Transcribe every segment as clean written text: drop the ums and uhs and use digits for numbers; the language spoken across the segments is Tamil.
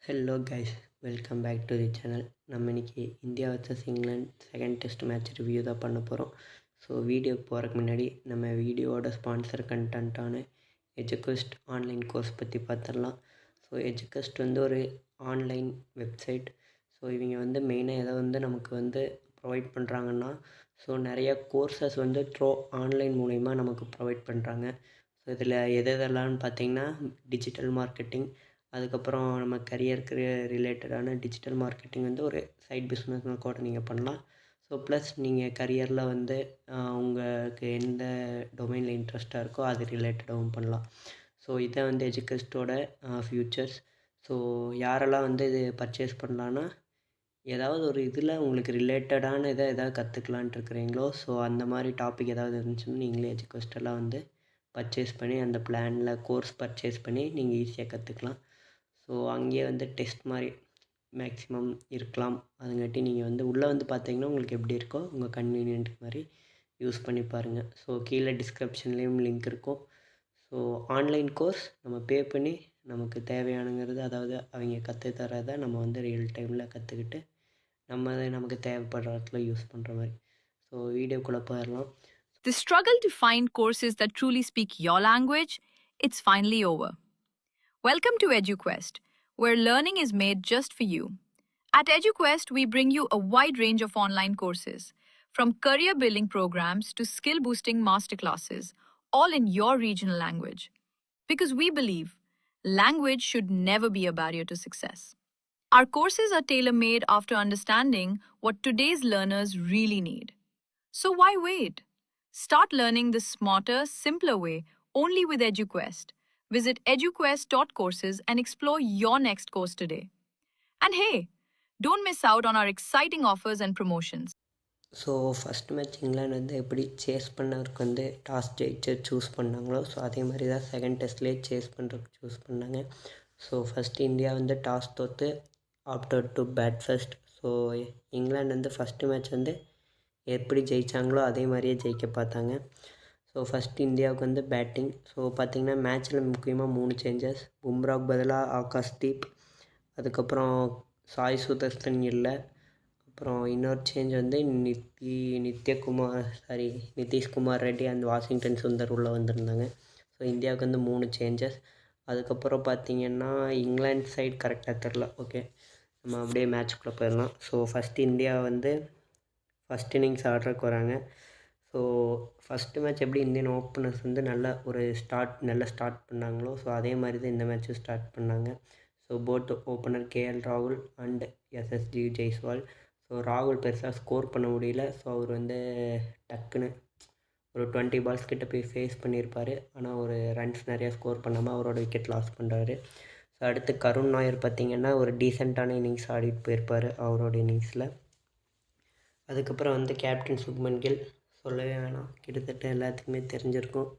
Hello guys, welcome back to the channel. நம்ம இன்றைக்கி India versus England second test match review தான் பண்ண போகிறோம். ஸோ வீடியோக்கு போகிறதுக்கு முன்னாடி நம்ம வீடியோவோட ஸ்பான்சர் கண்டென்ட்டான எஜுகெஸ்ட் ஆன்லைன் கோர்ஸ் பற்றி பார்த்துடலாம். ஸோ எஜுகெஸ்ட் வந்து ஒரு ஆன்லைன் வெப்சைட். ஸோ இவங்க மெயினாக எதை நமக்கு ப்ரொவைட் பண்ணுறாங்கன்னா, ஸோ நிறையா கோர்சஸ் த்ரோ ஆன்லைன் மூலிமா நமக்கு ப்ரொவைட் பண்ணுறாங்க. ஸோ இதில் எதெல்லாம்னு பார்த்தீங்கன்னா, டிஜிட்டல் மார்க்கெட்டிங், அதுக்கப்புறம் நம்ம கரியருக்கு ரிலேட்டடான டிஜிட்டல் மார்க்கெட்டிங் ஒரு சைட் பிஸ்னஸ்னு கூட நீங்கள் பண்ணலாம். ஸோ ப்ளஸ் நீங்கள் கரியரில் உங்களுக்கு எந்த டொமைனில் இன்ட்ரெஸ்ட்டாக இருக்கோ அது ரிலேட்டடாகவும் பண்ணலாம். ஸோ இதை எஜுகெஸ்ட்டோட ஃப்யூச்சர்ஸ். ஸோ யாரெல்லாம் இது பர்ச்சேஸ் பண்ணலான்னா, ஏதாவது ஒரு இதில் உங்களுக்கு ரிலேட்டடான எதாவது கற்றுக்கலான்ட்டு இருக்கிறீங்களோ, ஸோ அந்த மாதிரி டாபிக் ஏதாவது இருந்துச்சுன்னா நீங்களே எஜுகெஸ்ட்டெல்லாம் பர்ச்சேஸ் பண்ணி அந்த பிளானில் கோர்ஸ் பர்ச்சேஸ் பண்ணி நீங்கள் ஈஸியாக கற்றுக்கலாம். ஸோ அங்கேயே டெஸ்ட் மாதிரி மேக்ஸிமம் இருக்கலாம். அதுங்காட்டி நீங்கள் உள்ளே பார்த்தீங்கன்னா உங்களுக்கு எப்படி இருக்கோ உங்கள் கன்வீனியன்ட் மாதிரி யூஸ் பண்ணி பாருங்கள். ஸோ கீழே டிஸ்கிரிப்ஷன்லேயும் லிங்க் இருக்கும். ஸோ ஆன்லைன் கோர்ஸ் நம்ம பே பண்ணி நமக்கு தேவையானங்கிறது, அதாவது அவங்க கற்றுத்தரதை நம்ம ரியல் டைமில் கற்றுக்கிட்டு நமக்கு தேவைப்படுற இடத்துல யூஸ் பண்ணுற மாதிரி. ஸோ வீடியோக்குள்ளே போயிடலாம். The struggle to find courses that truly speak your language, it's finally over. Welcome to EduQuest, where learning is made just for you. At EduQuest, we bring you a wide range of online courses, from career building programs to skill boosting masterclasses, all in your regional language. Because we believe language should never be a barrier to success. Our courses are tailor made after understanding what today's learners really need. So why wait? Start learning the smarter, simpler way only with EduQuest. Visit eduquest.courses and explore your next course today. And hey, don't miss out on our exciting offers and promotions. So first match England எப்படி சேஸ் பண்ணவருக்கு டாஸ் ஜெயிச்சு சூஸ் பண்ணாங்களோ, ஸோ அதே மாதிரி தான் செகண்ட் டெஸ்ட்லேயே சேஸ் பண்ணுறதுக்கு சூஸ் பண்ணாங்க. ஸோ ஃபஸ்ட்டு இந்தியா டாஸ் தோற்று opted to bat first. So England first match எப்படி ஜெயித்தாங்களோ அதே மாதிரியே ஜெயிக்க பார்த்தாங்க. ஸோ ஃபஸ்ட் இந்தியாவுக்கு பேட்டிங். ஸோ பார்த்திங்கன்னா மேட்ச்சில் முக்கியமாக 3 சேஞ்சஸ். பும்ராவுக்கு பதிலாக ஆகாஷ்தீப், அதுக்கப்புறம் சாய் சுதர்ஷன் இல்லை, அப்புறம் இன்னொரு change Nitish Kumar Reddy and Washington Sundar உள்ளே வந்திருந்தாங்க. ஸோ இந்தியாவுக்கு 3 சேஞ்சஸ். அதுக்கப்புறம் பார்த்திங்கன்னா இங்கிலாந்து சைடு கரெக்டாக தெரில. ஓகே, நம்ம அப்படியே மேட்ச்குள்ளே போயிடலாம். So first India first innings ஆடுறதுக்கு வராங்க. ஸோ ஃபஸ்ட்டு மேட்ச் எப்படி இந்தியன் ஓப்பனர்ஸ் நல்லா ஸ்டார்ட் பண்ணாங்களோ, ஸோ அதே மாதிரி தான் இந்த மேட்ச்சும் ஸ்டார்ட் பண்ணாங்க. ஸோ போத் ஓப்பனர் கேஎல் ராகுல் அண்ட் எஸ்எஸ்ஜி ஜெய்ஸ்வால். ஸோ ராகுல் பெருசாக ஸ்கோர் பண்ண முடியல. ஸோ அவர் டக்குன்னு ஒரு 20 பால்ஸ் கிட்ட போய் ஃபேஸ் பண்ணியிருப்பார். ஆனால் ஒரு ரன்ஸ் நிறையா ஸ்கோர் பண்ணாமல் அவரோட விக்கெட் லாஸ் பண்ணுறாரு. ஸோ அடுத்து கருண் நாயர் பார்த்திங்கன்னா ஒரு டீசெண்டான இன்னிங்ஸ் ஆடிட்டு போயிருப்பார் அவரோட இன்னிங்ஸில். அதுக்கப்புறம் கேப்டன் சுப்மன் கில் சொல்லவே வேணாம், கிட்டத்தட்ட எல்லாத்துக்குமே தெரிஞ்சிருக்கும்.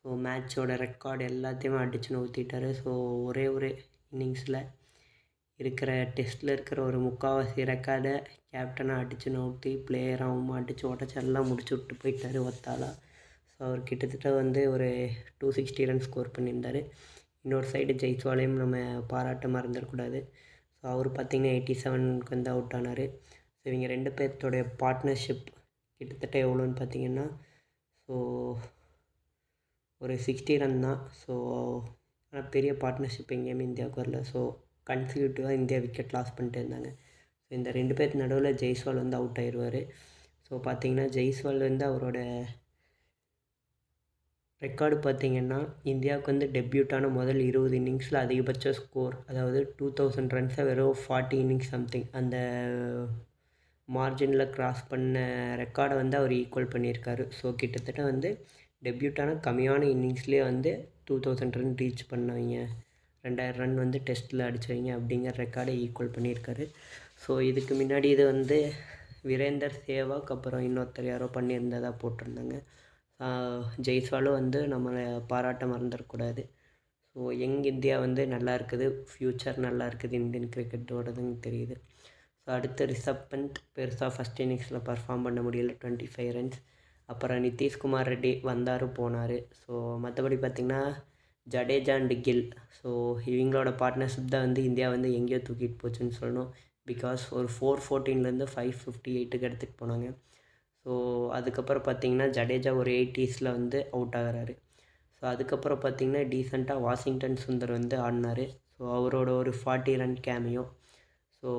ஸோ மேட்சோட ரெக்கார்டு எல்லாத்தையுமே அடித்து நவுத்திட்டார். ஸோ ஒரே ஒரு இன்னிங்ஸில் டெஸ்ட்டில் இருக்கிற ஒரு முக்கால்வாசி ரெக்கார்டை கேப்டனாக அடித்து நவுத்தி பிளேயராகவும் அடித்து உடச்சி எல்லாம் முடிச்சு விட்டு போயிட்டார் ஒத்தாலாக. ஸோ அவர் கிட்டத்தட்ட ஒரு 260 ரன் ஸ்கோர் பண்ணியிருந்தார். இன்னொரு சைடு ஜெய்ஸ்வாலையும் நம்ம பாராட்ட மறந்துடக்கூடாது. ஸோ அவர் பார்த்திங்கன்னா 87க்கு அவுட் ஆனார். ஸோ இவங்க 2 பேர்த்தோடைய பார்ட்னர்ஷிப் கிட்டத்தட்ட எவ்வளோன்னு பார்த்தீங்கன்னா, ஸோ ஒரு 60 ரன் தான். ஸோ ஆனால் பெரிய பார்ட்னர்ஷிப் எங்கேயுமே இந்தியாவுக்கு வரல. ஸோ கன்சிக்யூட்டிவாக இந்தியா விக்கெட் லாஸ் பண்ணிட்டு இருந்தாங்க. ஸோ இந்த 2 பேருக்கு நடுவில் ஜெய்ஸ்வால் அவுட் ஆயிடுவார். ஸோ பார்த்தீங்கன்னா ஜெய்ஸ்வால் அவரோட ரெக்கார்டு பார்த்திங்கன்னா இந்தியாவுக்கு டெபியூட்டான முதல் 20 இன்னிங்ஸில் அதிகபட்ச ஸ்கோர், அதாவது 2000 ரன்ஸை வெறும் 40 இன்னிங்ஸ் சம்திங் அந்த மார்ஜினில் க்ராஸ் பண்ண ரெக்கார்டை அவர் ஈக்குவல் பண்ணியிருக்காரு. ஸோ கிட்டத்தட்ட டெபியூட்டான கம்மியான இன்னிங்ஸ்லேயே 2000 ரன் ரீச் பண்ணவங்க, 2000 ரன் டெஸ்ட்டில் அடித்தவங்க அப்படிங்கிற ரெக்கார்டை ஈக்குவல் பண்ணியிருக்காரு. ஸோ இதுக்கு முன்னாடி இது வீரேந்தர் சேவாக் அப்புறம் இன்னொருத்தர் யாரோ பண்ணியிருந்ததாக போட்டிருந்தாங்க. ஜெய்ஸ்வாலும் நம்மளை பாராட்ட மறந்துடக்கூடாது. ஸோ இந்தியா நல்லா இருக்குது, ஃப்யூச்சர் நல்லா இருக்குது இந்தியன் கிரிக்கெட்டோடதுன்னு தெரியுது. ஸோ அடுத்து ரிஷப் பந்த் பெருசாக ஃபஸ்ட் இன்னிங்ஸில் பர்ஃபார்ம் பண்ண முடியல, 25 ரன்ஸ். அப்புறம் நிதிஷ்குமார் ரெட்டி வந்தார் போனார். ஸோ மற்றபடி பார்த்திங்கன்னா ஜடேஜா அண்டு கில். ஸோ இவங்களோட பார்ட்னர்ஷிப் தான் வந்து இந்தியா வந்து எங்கேயோ தூக்கிட்டு போச்சுன்னு சொல்லணும். பிகாஸ் ஒரு 414 558க்கு எடுத்துகிட்டு போனாங்க. ஸோ அதுக்கப்புறம் பார்த்திங்கன்னா ஜடேஜா ஒரு 80s வந்து அவுட் ஆகிறாரு. ஸோ அதுக்கப்புறம் பார்த்திங்கன்னா டீசெண்டாக வாஷிங்டன் சுந்தர் வந்து ஆடினார். ஸோ அவரோட ஒரு 40 ரன் கேமியோ. ஸோ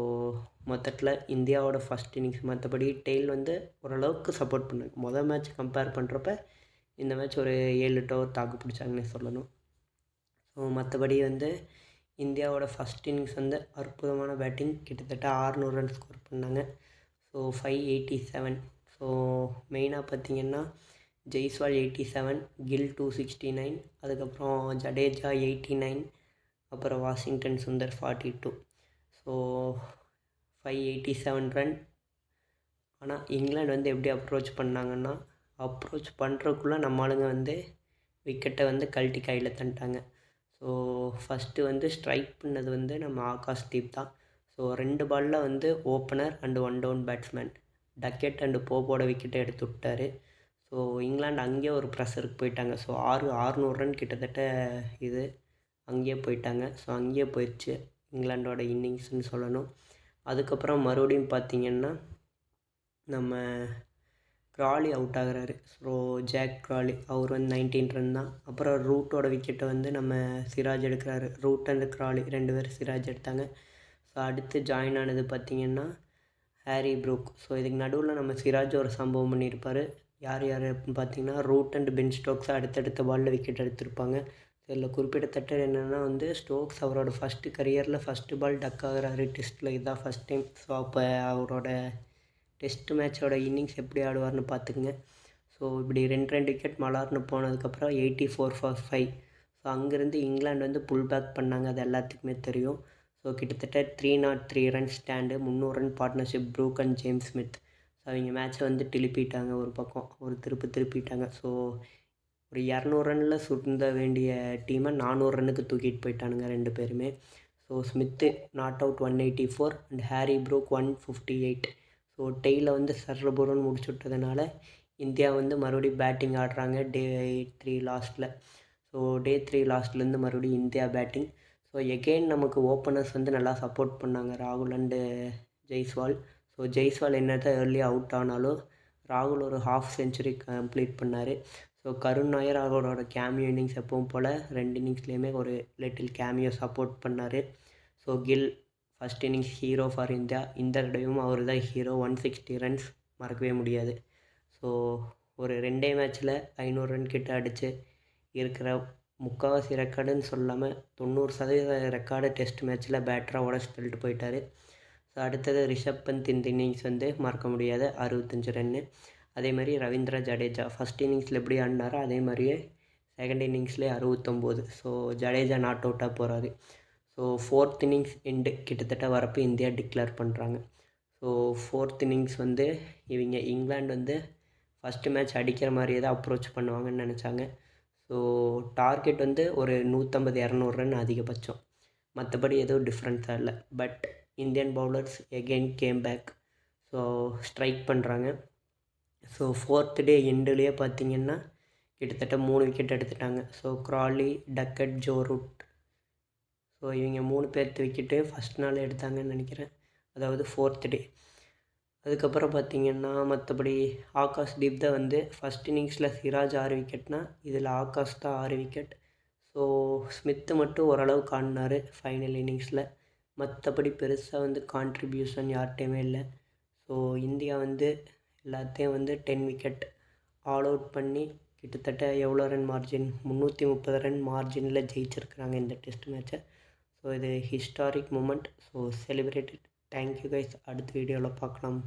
மொத்தத்தில் இந்தியாவோட ஃபஸ்ட் இன்னிங்ஸ் மற்றபடி டெய்ல் வந்து ஓரளவுக்கு சப்போர்ட் பண்ணாங்க. மொதல் மேட்ச் கம்பேர் பண்ணுறப்ப இந்த மேட்ச் ஒரு 7-8 ஓவர் தாக்கு பிடிச்சாங்கன்னு சொல்லணும். ஸோ மற்றபடி வந்து இந்தியாவோட ஃபஸ்ட் இன்னிங்ஸ் வந்து அற்புதமான பேட்டிங். கிட்டத்தட்ட 600 ரன் ஸ்கோர் பண்ணாங்க. ஸோ 587. ஸோ மெயினாக பார்த்திங்கன்னா ஜெய்ஸ்வால் 87, கில் 269, அதுக்கப்புறம் ஜடேஜா 89, அப்புறம் வாஷிங்டன் சுந்தர் 42. So 587 run. ஆனால் இங்கிலாந்து வந்து எப்படி அப்ரோச் பண்ணாங்கன்னா, அப்ரோச் பண்ணுறக்குள்ளே நம்ம ஆளுங்க வந்து விக்கெட்டை வந்து கழட்டி கையில் தந்துட்டாங்க. ஸோ ஃபஸ்ட்டு வந்து ஸ்ட்ரைக் பண்ணது வந்து நம்ம ஆகாஷ்தீப் தான். ஸோ 2 பாலில் வந்து opener and 1 down batsman Duckett and போப்போட விக்கெட்டை எடுத்து விட்டார். ஸோ இங்கிலாந்து அங்கேயே ஒரு ப்ரெஷருக்கு போயிட்டாங்க. ஸோ 600 ரன் கிட்டத்தட்ட இது அங்கேயே போயிட்டாங்க. ஸோ அங்கேயே போயிடுச்சு இங்கிலாண்டோட இன்னிங்ஸ்னு சொல்லணும். அதுக்கப்புறம் மறுபடியும் பார்த்திங்கன்னா நம்ம க்ராலி அவுட் ஆகிறாரு. ஸோ ஜாக் க்ராலி அவர் வந்து 19 ரன் தான். அப்புறம் ரூட்டோட விக்கெட்டை வந்து நம்ம சிராஜ் எடுக்கிறாரு. ரூட் அண்ட் க்ராலி 2 பேர் சிராஜ் எடுத்தாங்க. ஸோ அடுத்து ஜாயின் ஆனது பார்த்திங்கன்னா ஹாரி ப்ரூக். ஸோ இதுக்கு நடுவில் நம்ம சிராஜ் ஒரு சம்பவம் பண்ணியிருப்பார். யார் அப்படின்னு பார்த்திங்கன்னா ரூட் அண்ட் பென் ஸ்டோக்ஸ் அடுத்தடுத்த பாலில் விக்கெட் எடுத்திருப்பாங்க. இதில் குறிப்பிடத்தட்ட என்னென்னா வந்து ஸ்டோக்ஸ் அவரோட ஃபஸ்ட்டு கரியரில் ஃபஸ்ட்டு பால் டக் ஆகிறாரு டெஸ்ட்டில். இதுதான் ஃபஸ்ட் டைம். ஸோ அப்போ அவரோட டெஸ்ட் மேட்சோட இன்னிங்ஸ் எப்படி ஆடுவார்னு பார்த்துக்குங்க. ஸோ இப்படி 2 விக்கெட் மலார்னு போனதுக்கப்புறம் 84 for 5. ஸோ அங்கேருந்து இங்கிலாந்து வந்து புல் பேக் பண்ணாங்க. அது எல்லாத்துக்குமே தெரியும். ஸோ கிட்டத்தட்ட 303 run stand, 300 run partnership Brook and James Smith. So அவங்க மேட்ச்சை வந்து திருப்பிட்டாங்க. ஒரு பக்கம் ஒரு திருப்பிட்டாங்க. ஸோ ஒரு 200 ரனில் சுருந்த வேண்டிய டீமை 400 ரன்னுக்கு தூக்கிட்டு போயிட்டானுங்க 2 பேருமே. So Smith not out 184 and Harry Brook 158. So டெய்லில் வந்து சர்ரபுரன்னு முடிச்சு விட்டதுனால இந்தியா வந்து மறுபடியும் பேட்டிங் ஆடுறாங்க டே 3 லாஸ்ட்டில். ஸோ டே 3 லாஸ்ட்லேருந்து மறுபடியும் இந்தியா பேட்டிங். ஸோ எகெயின் நமக்கு ஓப்பனர்ஸ் வந்து நல்லா சப்போர்ட் பண்ணாங்க, ராகுல் அண்டு ஜெய்ஸ்வால். ஸோ ஜெய்ஸ்வால் என்ன தான் ஏர்லியாக அவுட் ஆனாலும் ராகுல் ஒரு ஹாஃப் செஞ்சுரி கம்ப்ளீட் பண்ணார். ஸோ கருண் நாயர் அவரோட கேமியோ இன்னிங்ஸ் எப்பவும் போல் 2 இன்னிங்ஸ்லேயுமே ஒரு லிட்டில் கேமியோ சப்போர்ட் பண்ணார். So kill first innings hero for India. இந்த தடவையும் அவர் தான் ஹீரோ. 160 ரன்ஸ் மறக்கவே முடியாது. ஸோ ஒரு 2 மேட்ச்சில் 500 ரன் கிட்ட அடித்து இருக்கிற முக்கால்வாசி ரெக்கார்டுன்னு சொல்லாமல் 90% ரெக்கார்டு டெஸ்ட் மேட்ச்சில் பேட்டராக உடச்சி தள்ளிட்டு போயிட்டார். ஸோ அடுத்தது ரிஷப் பந்த் இந்த இன்னிங்ஸ் வந்து மறக்க முடியாது 65 ரன்னு. அதே மாதிரி ரவீந்திர ஜடேஜா ஃபஸ்ட் இன்னிங்ஸில் எப்படி ஆடினாரோ அதே மாதிரியே செகண்ட் இன்னிங்ஸ்லேயே 69. ஸோ ஜடேஜா நாட் அவுட்டாக போகிறாரு. ஸோ 4th இன்னிங்ஸ் எண்டு கிட்டத்தட்ட வரப்போ இந்தியா டிக்ளேர் பண்ணுறாங்க. ஸோ 4th இன்னிங்ஸ் வந்து இவங்க இங்கிலாந்து வந்து ஃபஸ்ட்டு மேட்ச் அடிக்கிற மாதிரியே தான் அப்ரோச் பண்ணுவாங்கன்னு நினச்சாங்க. ஸோ டார்கெட் வந்து ஒரு 150-200 ரன் அதிகபட்சம். மற்றபடி எதுவும் டிஃப்ரென்ஸாக இல்லை. But Indian bowlers again came back. So strike பண்ணுறாங்க. ஸோ 4th டே எண்டுலேயே பார்த்திங்கன்னா கிட்டத்தட்ட 3 விக்கெட் எடுத்துட்டாங்க. So Crawley, Duckett, Joe Root. So இவங்க 3 பேர்த்து விக்கெட்டு ஃபஸ்ட் நாள் எடுத்தாங்கன்னு நினைக்கிறேன். அதாவது 4th டே. அதுக்கப்புறம் பார்த்திங்கன்னா மற்றபடி ஆகாஷ்தீப் தான் வந்து ஃபஸ்ட் இன்னிங்ஸில் சிராஜ் 6 விக்கெட்னா இதில் ஆகாஷ் தான் 6 விக்கெட். ஸோ ஸ்மித்து மட்டும் ஓரளவுக்கு ஆடினார் ஃபைனல் இன்னிங்ஸில். மற்றபடி பெருசாக வந்து கான்ட்ரிபியூஷன் யார்கிட்டையுமே இல்லை. ஸோ இந்தியா வந்து எல்லாத்தையும் வந்து 10 விக்கெட் ஆல் அவுட் பண்ணி கிட்டத்தட்ட எவ்வளோ ரன் மார்ஜின் 330 ரன் மார்ஜினில் ஜெயிச்சிருக்கிறாங்க இந்த டெஸ்ட் மேட்சை. ஸோ இது historic moment. So celebrated. Thank you guys. அடுத்த வீடியோவில் பார்க்கலாம்.